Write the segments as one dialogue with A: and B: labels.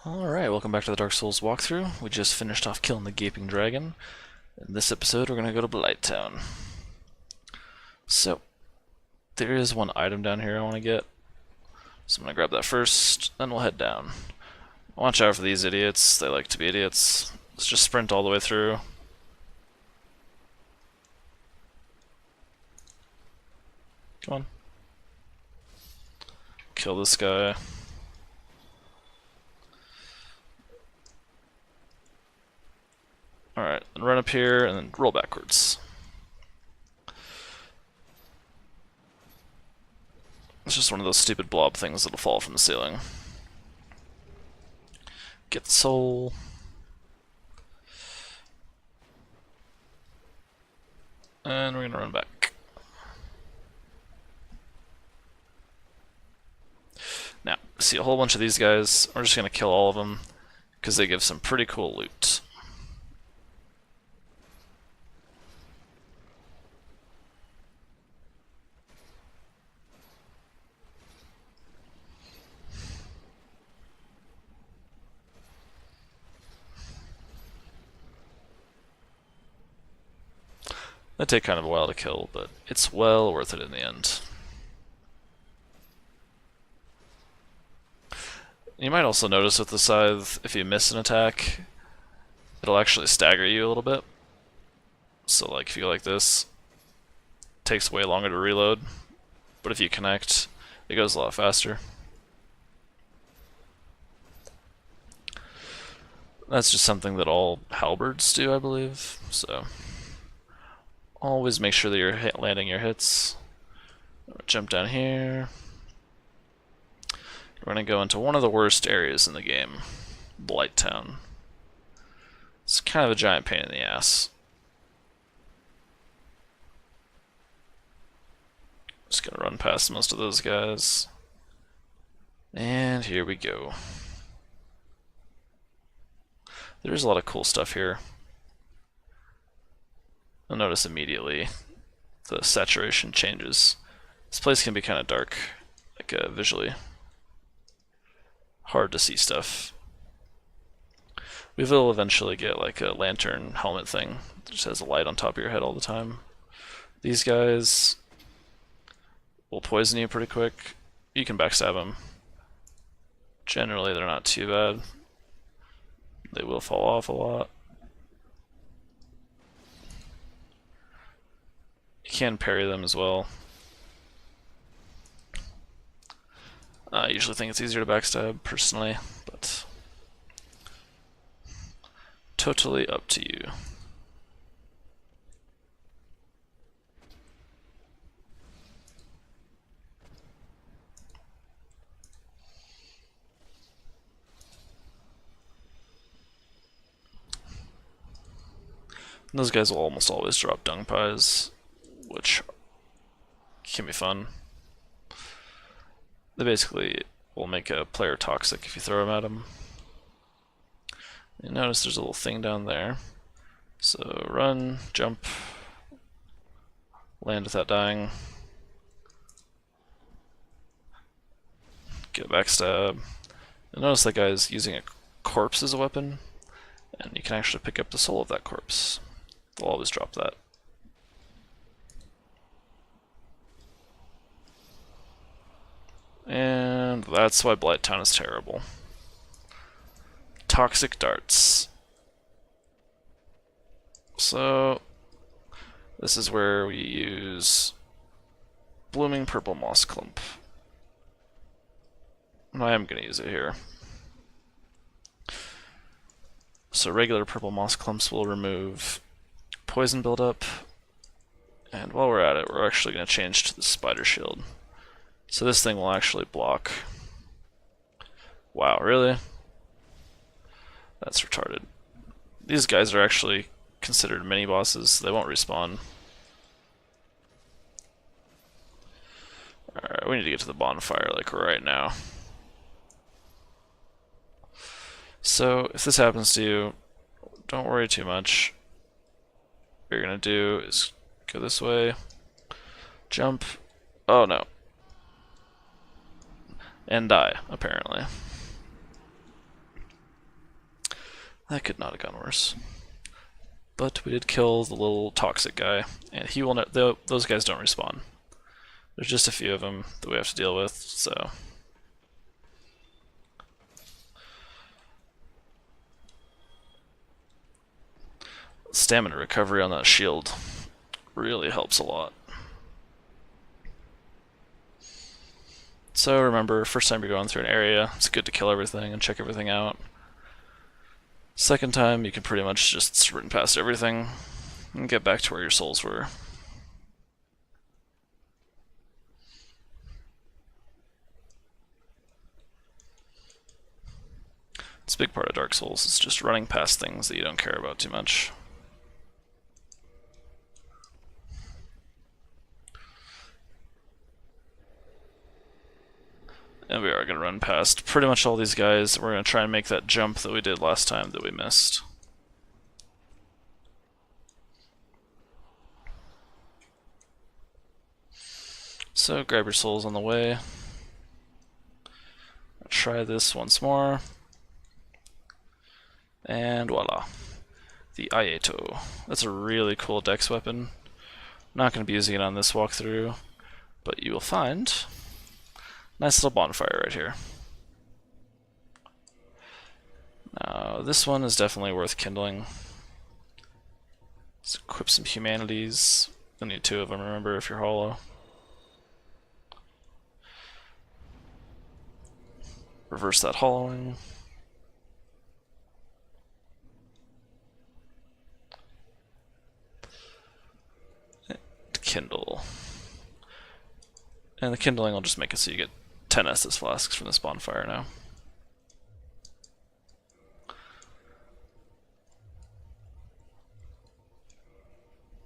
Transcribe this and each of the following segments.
A: Alright, welcome back to the Dark Souls walkthrough. We just finished off killing the Gaping Dragon. In this episode, we're going to go to Blighttown. So, there is one item down here I want to get. So I'm going to grab that first, then we'll head down. Watch out for these idiots. They like to be idiots. Let's just sprint all the way through. Come on. Kill this guy. Alright, then run up here and then roll backwards. It's just one of those stupid blob things that'll fall from the ceiling. Get the soul. And we're gonna run back. Now, see a whole bunch of these guys. We're just gonna kill all of them because they give some pretty cool loot. They take kind of a while to kill, but it's well worth it in the end. You might also notice with the scythe, if you miss an attack, it'll actually stagger you a little bit. So like if you go like this, it takes way longer to reload, but if you connect, it goes a lot faster. That's just something that all halberds do, I believe, so always make sure that you're landing your hits. Jump down here. We're going to go into one of the worst areas in the game, Blighttown. It's kind of a giant pain in the ass. Just going to run past most of those guys. And here we go. There's a lot of cool stuff here. You'll notice immediately the saturation changes. This place can be kind of dark, like visually. Hard to see stuff. We will eventually get like a lantern helmet thing that just has a light on top of your head all the time. These guys will poison you pretty quick. You can backstab them. Generally they're not too bad. They will fall off a lot. You can parry them as well. I usually think it's easier to backstab, personally, but totally up to you. And those guys will almost always drop dung pies, which can be fun. They basically will make a player toxic if you throw them at them. You notice there's a little thing down there. So run, jump, land without dying, get a backstab. You'll notice that guy's using a corpse as a weapon, and you can actually pick up the soul of that corpse. They'll always drop that. And that's why Blighttown is terrible. Toxic darts. So, this is where we use Blooming Purple Moss Clump. I am going to use it here. So regular purple moss clumps will remove poison buildup, and while we're at it, we're actually going to change to the spider shield. So this thing will actually block. Wow, really? That's retarded. These guys are actually considered mini bosses, so they won't respawn. Alright, we need to get to the bonfire like right now. So if this happens to you, don't worry too much. What you're going to do is go this way, jump, oh no, and die, apparently.
B: That could not have gone worse. But we did kill the little toxic guy, and he will not. Those guys don't respawn. There's just a few of them that we have to deal with, so. Stamina recovery on that shield really helps a lot. So remember, first time you're going through an area, it's good to kill everything and check everything out. Second time, you can pretty much just sprint past everything and get back to where your souls were. It's a big part of Dark Souls, it's just running past things that you don't care about too much. And we are going to run past pretty much all these guys. We're going to try and make that jump that we did last time that we missed. So grab your souls on the way. Try this once more. And voila. The Ayato. That's a really cool dex weapon. Not going to be using it on this walkthrough, but you will find nice little bonfire right here. Now, this one is definitely worth kindling. Let's equip some humanities. You'll need 2 of them, remember, if you're hollow. Reverse that hollowing. Kindle. And the kindling will just make it so you get 10 Estus flasks from this bonfire now.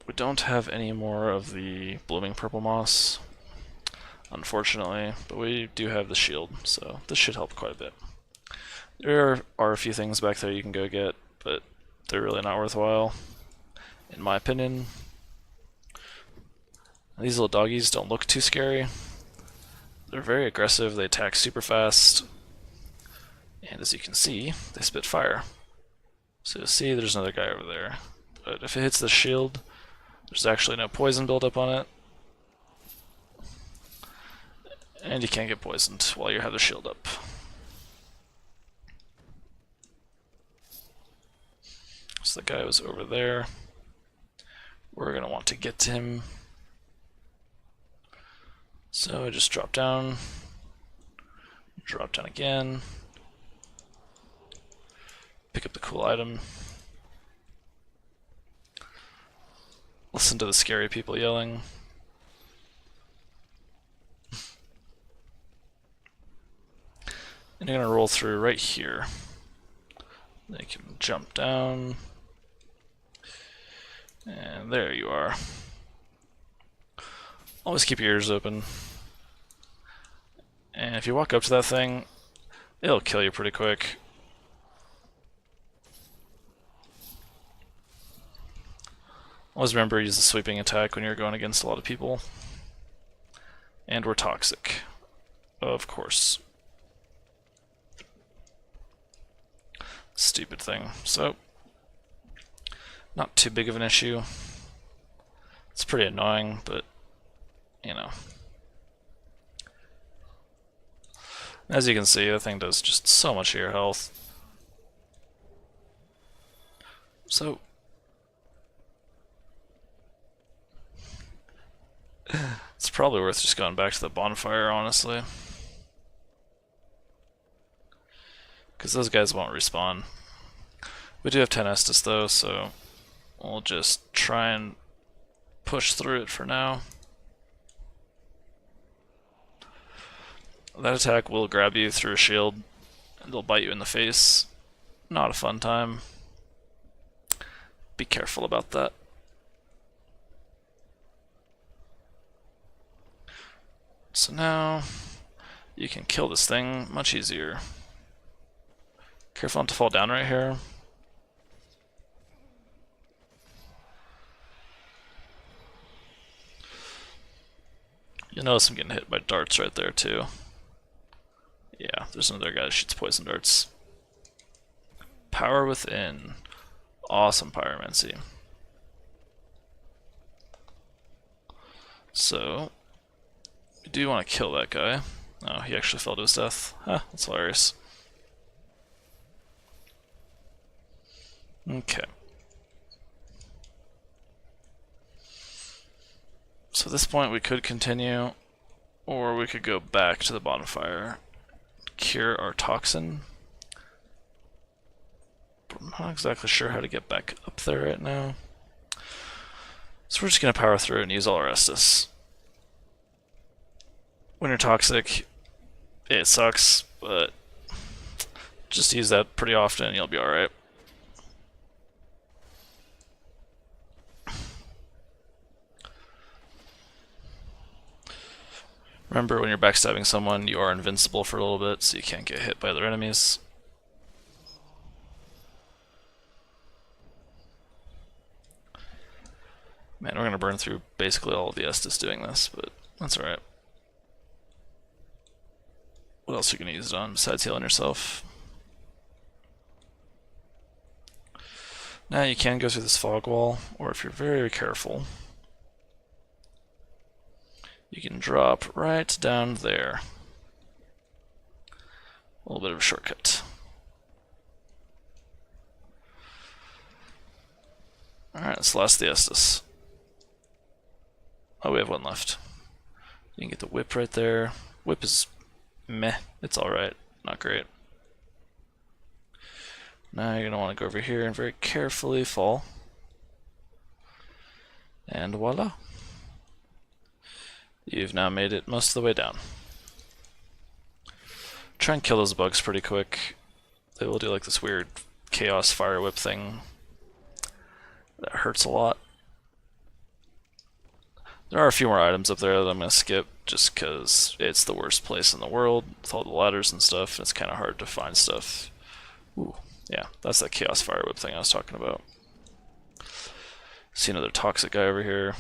B: We don't have any more of the blooming purple moss, unfortunately, but we do have the shield, so this should help quite a bit. There are a few things back there you can go get, but they're really not worthwhile, in my opinion. These little doggies don't look too scary. They're very aggressive, they attack super fast, and as you can see, they spit fire. So you'll see there's another guy over there, but if it hits the shield, there's actually no poison buildup on it, and you can't get poisoned while you have the shield up. So the guy was over there. We're going to want to get to him. So I just drop down again, pick up the cool item, listen to the scary people yelling. And you're going to roll through right here. Then you can jump down, and there you are. Always keep your ears open. And if you walk up to that thing, it'll kill you pretty quick. Always remember to use the sweeping attack when you're going against a lot of people. And we're toxic. Of course. Stupid thing. So, not too big of an issue. It's pretty annoying, but you know. As you can see, the thing does just so much to your health. So, it's probably worth just going back to the bonfire, honestly. Because those guys won't respawn. We do have 10 Estus though, so we'll just try and push through it for now. That attack will grab you through a shield, and they'll bite you in the face. Not a fun time. Be careful about that. So now, you can kill this thing much easier. Careful not to fall down right here. You'll notice I'm getting hit by darts right there too. Yeah, there's another guy that shoots poison darts. Power Within. Awesome pyromancy. So, we do want to kill that guy. Oh, he actually fell to his death. Ah, that's hilarious. Okay. So at this point we could continue, or we could go back to the bonfire, cure our toxin. But I'm not exactly sure how to get back up there right now. So we're just going to power through and use all our Estus. When you're toxic, it sucks, but just use that pretty often and you'll be alright. Remember, when you're backstabbing someone, you are invincible for a little bit, so you can't get hit by other enemies. Man, we're gonna burn through basically all of the Estus doing this, but that's alright. What else are you gonna use it on besides healing yourself? Now you can go through this fog wall, or if you're very careful, you can drop right down there. A little bit of a shortcut. Alright, let's last the Estus. Oh, we have one left. You can get the whip right there. Whip is meh. It's alright. Not great. Now you're going to want to go over here and very carefully fall. And voila. You've now made it most of the way down. Try and kill those bugs pretty quick. They will do like this weird chaos fire whip thing that hurts a lot. There are a few more items up there that I'm going to skip just because it's the worst place in the world with all the ladders and stuff. It's kind of hard to find stuff. Ooh, yeah, that's that chaos fire whip thing I was talking about. See another toxic guy over here.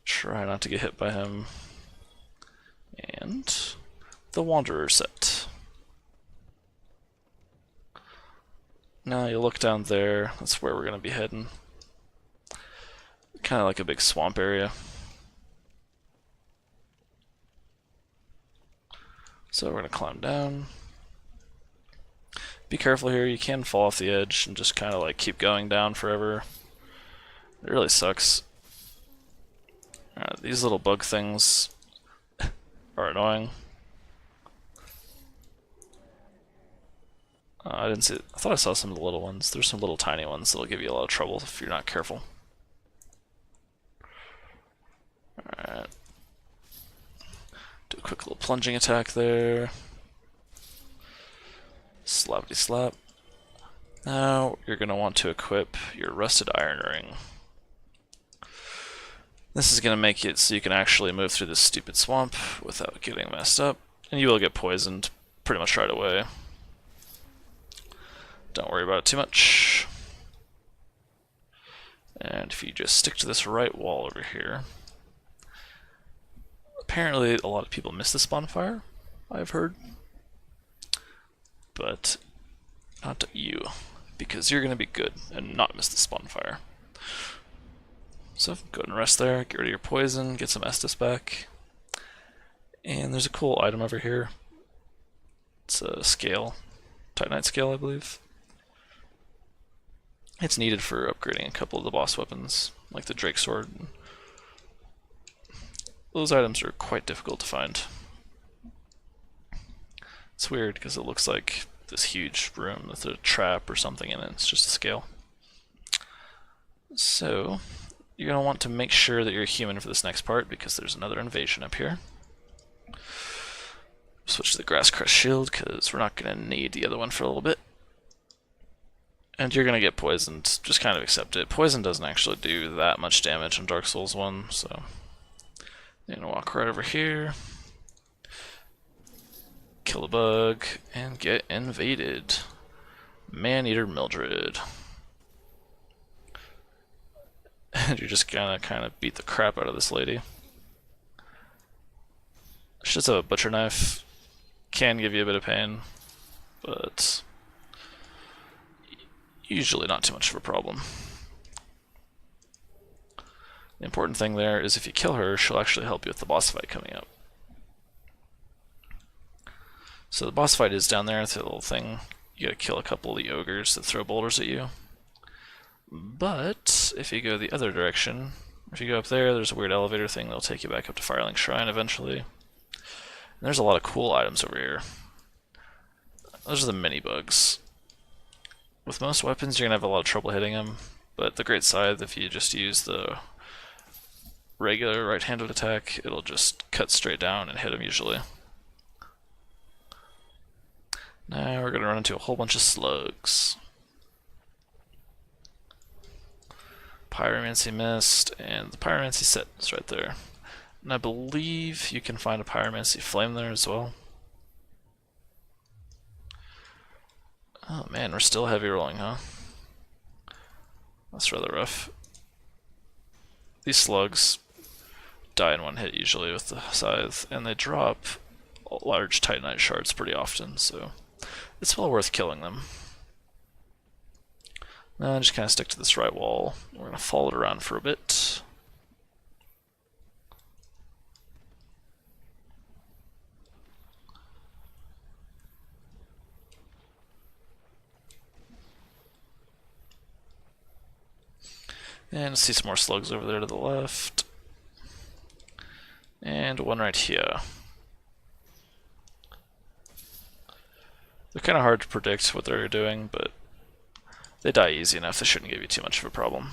B: Try not to get hit by him. And the Wanderer set. Now you look down there, that's where we're going to be heading. Kind of like a big swamp area. So we're going to climb down. Be careful here, you can fall off the edge and just kind of like keep going down forever. It really sucks. These little bug things are annoying. I didn't see it. I thought I saw some of the little ones. There's some little tiny ones that'll give you a lot of trouble if you're not careful. Alright. Do a quick little plunging attack there. Slappity slap. Now you're going to want to equip your Rusted Iron Ring. This is going to make it so you can actually move through this stupid swamp without getting messed up. And you will get poisoned pretty much right away. Don't worry about it too much. And if you just stick to this right wall over here. Apparently a lot of people miss this bonfire, I've heard. But not you, because you're going to be good and not miss this bonfire. So go ahead and rest there, get rid of your poison, get some Estus back. And there's a cool item over here. It's a scale, Titanite scale, I believe. It's needed for upgrading a couple of the boss weapons, like the Drake Sword. Those items are quite difficult to find. It's weird because it looks like this huge room with a trap or something in it. It's just a scale. So you're going to want to make sure that you're human for this next part because there's another invasion up here. Switch to the Grass Crest Shield because we're not going to need the other one for a little bit. And you're going to get poisoned. Just kind of accept it. Poison doesn't actually do that much damage in Dark Souls 1, so you're going to walk right over here, kill the bug, and get invaded. Man-Eater Mildred. And you're just gonna kind of beat the crap out of this lady. She does have a butcher knife. Can give you a bit of pain. but usually not too much of a problem. The important thing there is if you kill her, she'll actually help you with the boss fight coming up. So the boss fight is down there, it's a little thing. You gotta kill a couple of the ogres that throw boulders at you. But if you go the other direction, if you go up there, there's a weird elevator thing that'll take you back up to Firelink Shrine eventually. And there's a lot of cool items over here. Those are the mini bugs. With most weapons, you're gonna have a lot of trouble hitting them, but the Great Scythe, if you just use the regular right-handed attack, it'll just cut straight down and hit them usually. Now we're gonna run into a whole bunch of slugs. Pyromancy missed, and the Pyromancy set is right there. And I believe you can find a Pyromancy flame there as well. Oh man, we're still heavy rolling, huh? That's rather rough. These slugs die in one hit usually with the scythe, and they drop large titanite shards pretty often, so it's well worth killing them. Now just kind of stick to this right wall. We're going to follow it around for a bit. And see some more slugs over there to the left. And one right here. They're kind of hard to predict what they're doing, but they die easy enough, they shouldn't give you too much of a problem.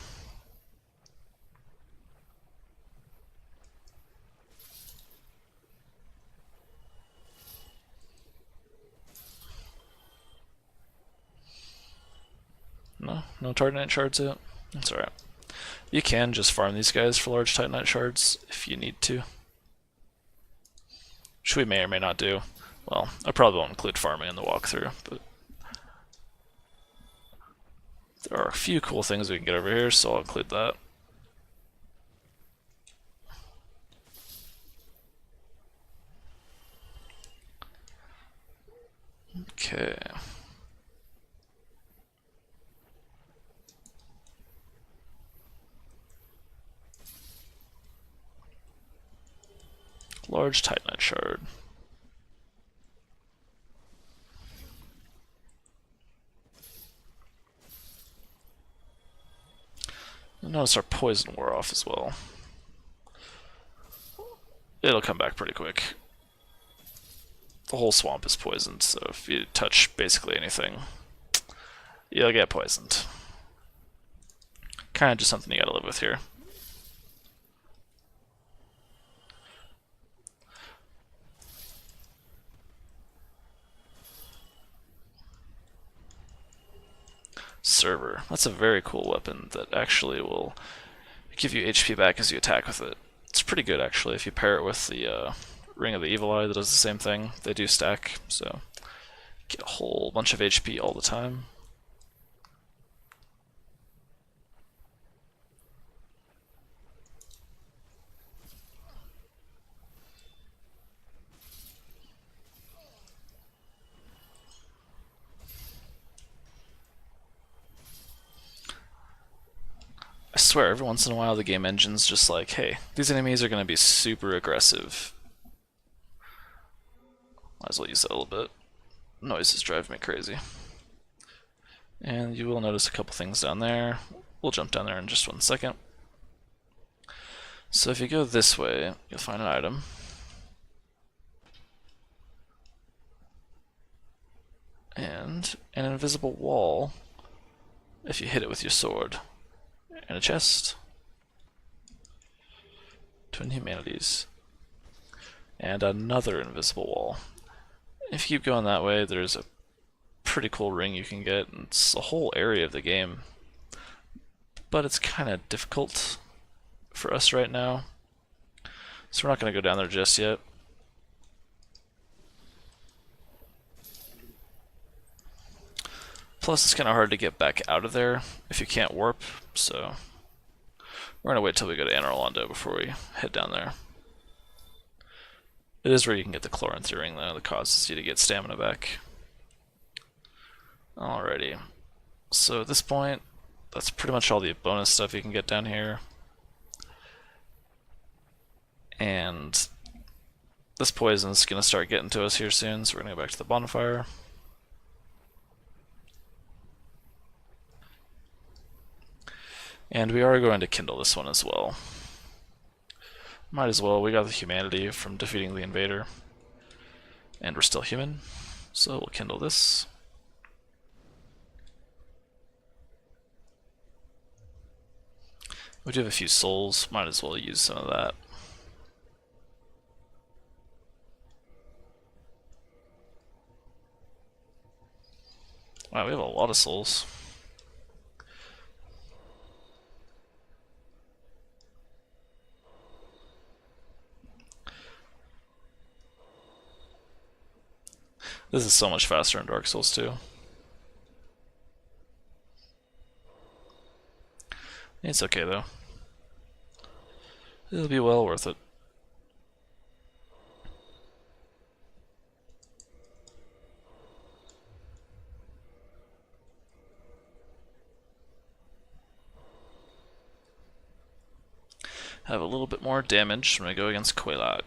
B: No Titanite shards yet? That's alright. You can just farm these guys for large Titanite shards if you need to. Which we may or may not do. Well, I probably won't include farming in the walkthrough, but there are a few cool things we can get over here, so I'll include that. Okay. Large Titanite shard. Notice our poison wore off as well. It'll come back pretty quick. The whole swamp is poisoned, so if you touch basically anything, you'll get poisoned. Kind of just something you gotta live with here. Server. That's a very cool weapon that actually will give you HP back as you attack with it. It's pretty good actually if you pair it with the Ring of the Evil Eye that does the same thing. They do stack, so get a whole bunch of HP all the time. I swear, every once in a while the game engine's just like, hey, these enemies are going to be super aggressive. Might as well use that a little bit. Noises drive me crazy. And you will notice a couple things down there. We'll jump down there in just 1 second. So if you go this way, you'll find an item. And an invisible wall if you hit it with your sword. And a chest. Twin Humanities. And another invisible wall. If you keep going that way, there's a pretty cool ring you can get. And it's a whole area of the game. But it's kind of difficult for us right now. So we're not going to go down there just yet. Plus, it's kind of hard to get back out of there if you can't warp, so we're going to wait till we go to Anor Londo before we head down there. It is where you can get the Chloranthy ring, though, that causes you to get stamina back. Alrighty. So at this point, that's pretty much all the bonus stuff you can get down here. And this poison's going to start getting to us here soon, so we're going to go back to the bonfire. And we are going to kindle this one as well. Might as well, we got the humanity from defeating the invader. And we're still human, so we'll kindle this. We do have a few souls, might as well use some of that. Wow, we have a lot of souls. This is so much faster in Dark Souls 2. It's okay though. It'll be well worth it. Have a little bit more damage when I go against Quelagg.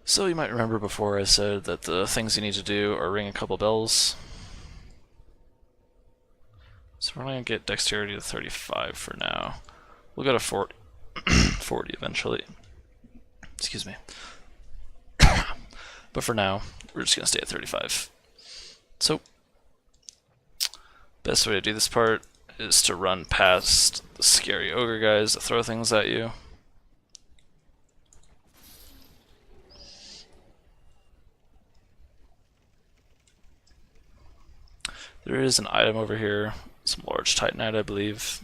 B: So you might remember before I said that the things you need to do are ring a couple bells. So we're going to get dexterity to 35 for now. We'll go to 40, 40 eventually. Excuse me. But for now, we're just going to stay at 35. So, best way to do this part is to run past the scary ogre guys that throw things at you. There is an item over here, some large titanite, I believe,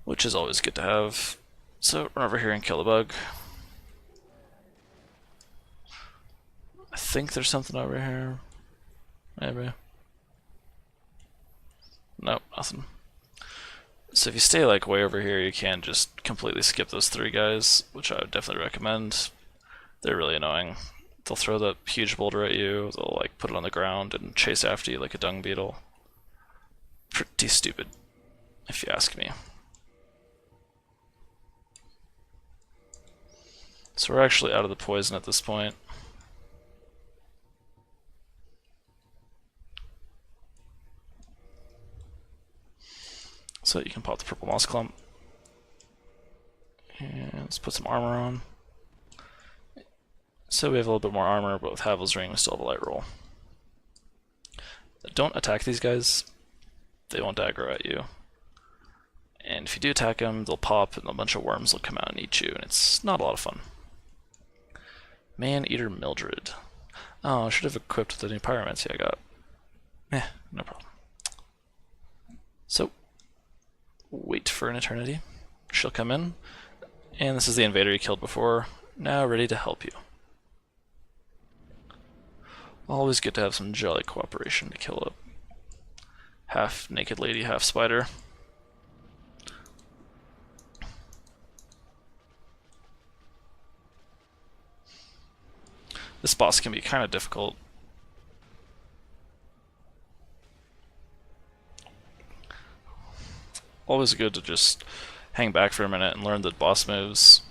B: which is always good to have. So run over here and kill the bug. I think there's something over here. Maybe. Nope, nothing. So if you stay like way over here, you can just completely skip those three guys, which I would definitely recommend. They're really annoying. They'll throw the huge boulder at you, they'll like put it on the ground and chase after you like a dung beetle. Pretty stupid, if you ask me. So we're actually out of the poison at this point. So you can pop the purple moss clump. And let's put some armor on. So we have a little bit more armor, but with Havel's Ring we still have a light roll. Don't attack these guys. They won't aggro at you. And if you do attack them, they'll pop and a bunch of worms will come out and eat you, and it's not a lot of fun. Man-Eater Mildred. Oh, I should have equipped the new pyromancy I got. No problem. So, wait for an eternity. She'll come in, and this is the invader you killed before, now ready to help you. Always good to have some jolly cooperation to kill a half-naked lady, half-spider. This boss can be kind of difficult. Always good to just hang back for a minute and learn the boss moves.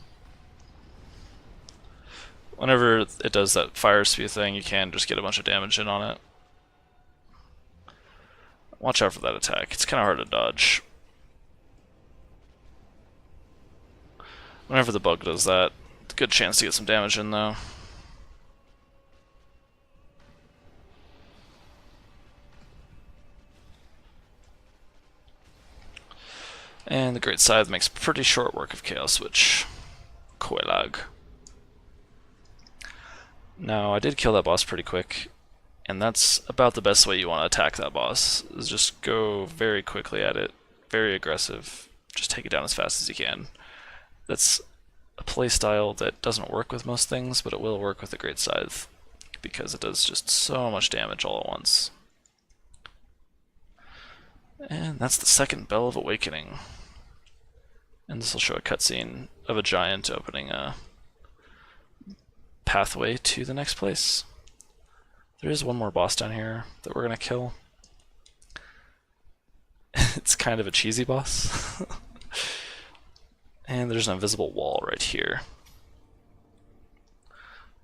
B: Whenever it does that fire spew thing, you can just get a bunch of damage in on it. Watch out for that attack. It's kind of hard to dodge. Whenever the bug does that, it's a good chance to get some damage in though. And the Great Scythe makes pretty short work of Chaos Switch. Quelagg. Now, I did kill that boss pretty quick, and that's about the best way you want to attack that boss, is just go very quickly at it, very aggressive, just take it down as fast as you can. That's a playstyle that doesn't work with most things, but it will work with the Great Scythe, because it does just so much damage all at once.
A: And that's the second Bell of Awakening. And this will show a cutscene of a giant opening a pathway to the next place. There is one more boss down here that we're gonna kill. It's kind of a cheesy boss. And there's an invisible wall right here.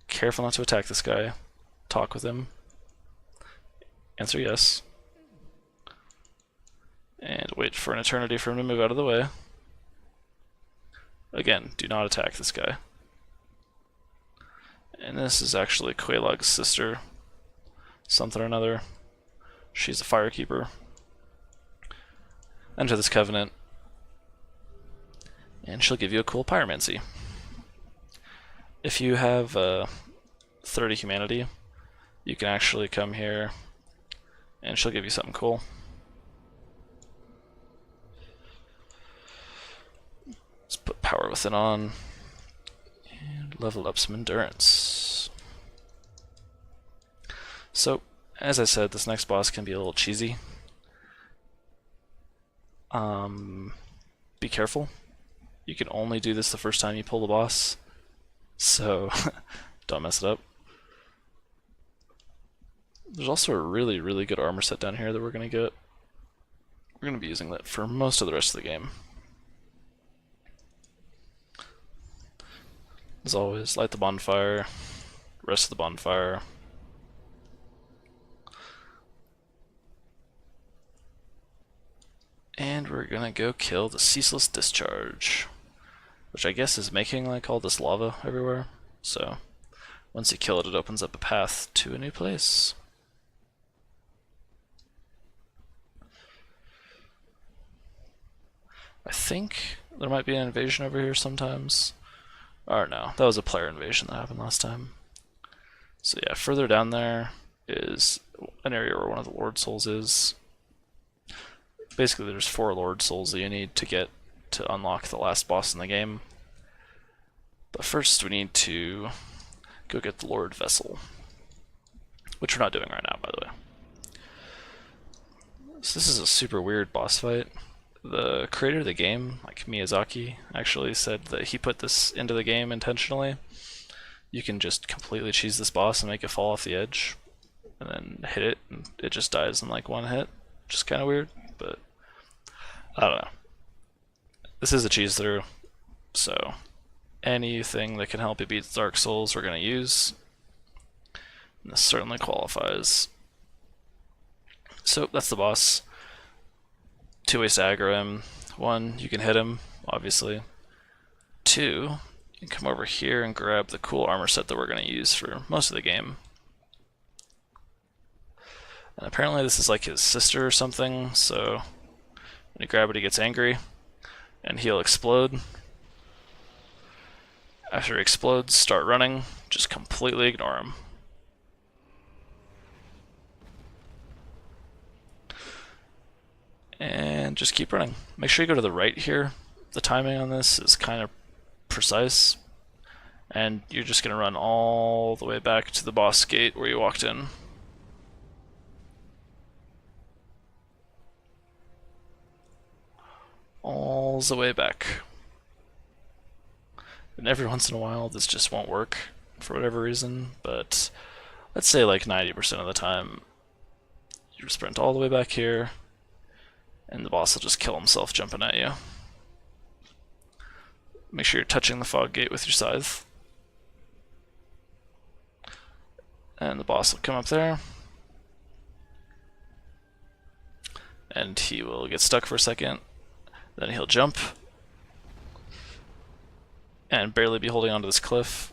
A: Careful not to attack this guy. Talk with him. Answer yes. And wait for an eternity for him to move out of the way. Again, do not attack this guy. And this is actually Quelagg's sister. Something or another. She's a firekeeper. Enter this covenant. And she'll give you a cool pyromancy. If you have 30 humanity, you can actually come here and she'll give you something cool. Let's put Power Within on and level up some endurance. So, as I said, this next boss can be a little cheesy. Be careful. You can only do this the first time you pull the boss, so don't mess it up. There's also a really, really good armor set down here that we're going to get. We're going to be using that for most of the rest of the game. As always, light the bonfire, rest of the bonfire. And we're gonna go kill the Ceaseless Discharge, which I guess is making like all this lava everywhere. So once you kill it, it opens up a path to a new place. I think there might be an invasion over here sometimes. Or no, that was a player invasion that happened last time. So yeah, further down there is an area where one of the Lord Souls is. Basically, there's 4 Lord Souls that you need to get to unlock the last boss in the game. But first, we need to go get the Lord Vessel, which we're not doing right now, by the way. So this is a super weird boss fight. The creator of the game, like Miyazaki, actually said that he put this into the game intentionally. You can just completely cheese this boss and make it fall off the edge, and then hit it, and it just dies in like one hit. Which is kind of weird, but I don't know. This is a cheese through, so anything that can help you beat Dark Souls we're going to use. And this certainly qualifies. So that's the boss. 2 ways to aggro him. 1, you can hit him, obviously. 2, you can come over here and grab the cool armor set that we're going to use for most of the game. And apparently this is like his sister or something, so when you grab it he gets angry, and he'll explode. After he explodes, start running, just completely ignore him. And just keep running. Make sure you go to the right here. The timing on this is kind of precise, and you're just going to run all the way back to the boss gate where you walked in. All the way back. And every once in a while this just won't work for whatever reason, but let's say like 90% of the time you sprint all the way back here and the boss will just kill himself jumping at you. Make sure you're touching the fog gate with your scythe. And the boss will come up there. And he will get stuck for a second. Then he'll jump and barely be holding onto this cliff.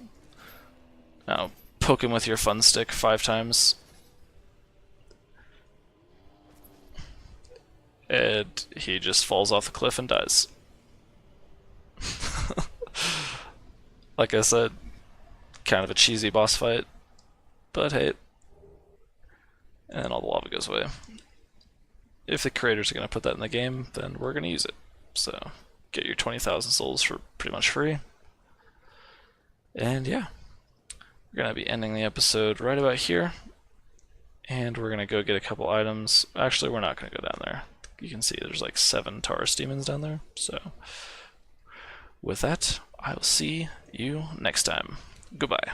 A: Now poke him with your fun stick 5 times. And he just falls off the cliff and dies. Like I said, kind of a cheesy boss fight, but hey. And then all the lava goes away. If the creators are going to put that in the game, then we're going to use it. So get your 20,000 souls for pretty much free. And yeah, we're going to be ending the episode right about here. And we're going to go get a couple items. Actually, we're not going to go down there. you can see there's like 7 Taurus demons down there. So with that, I will see you next time. Goodbye.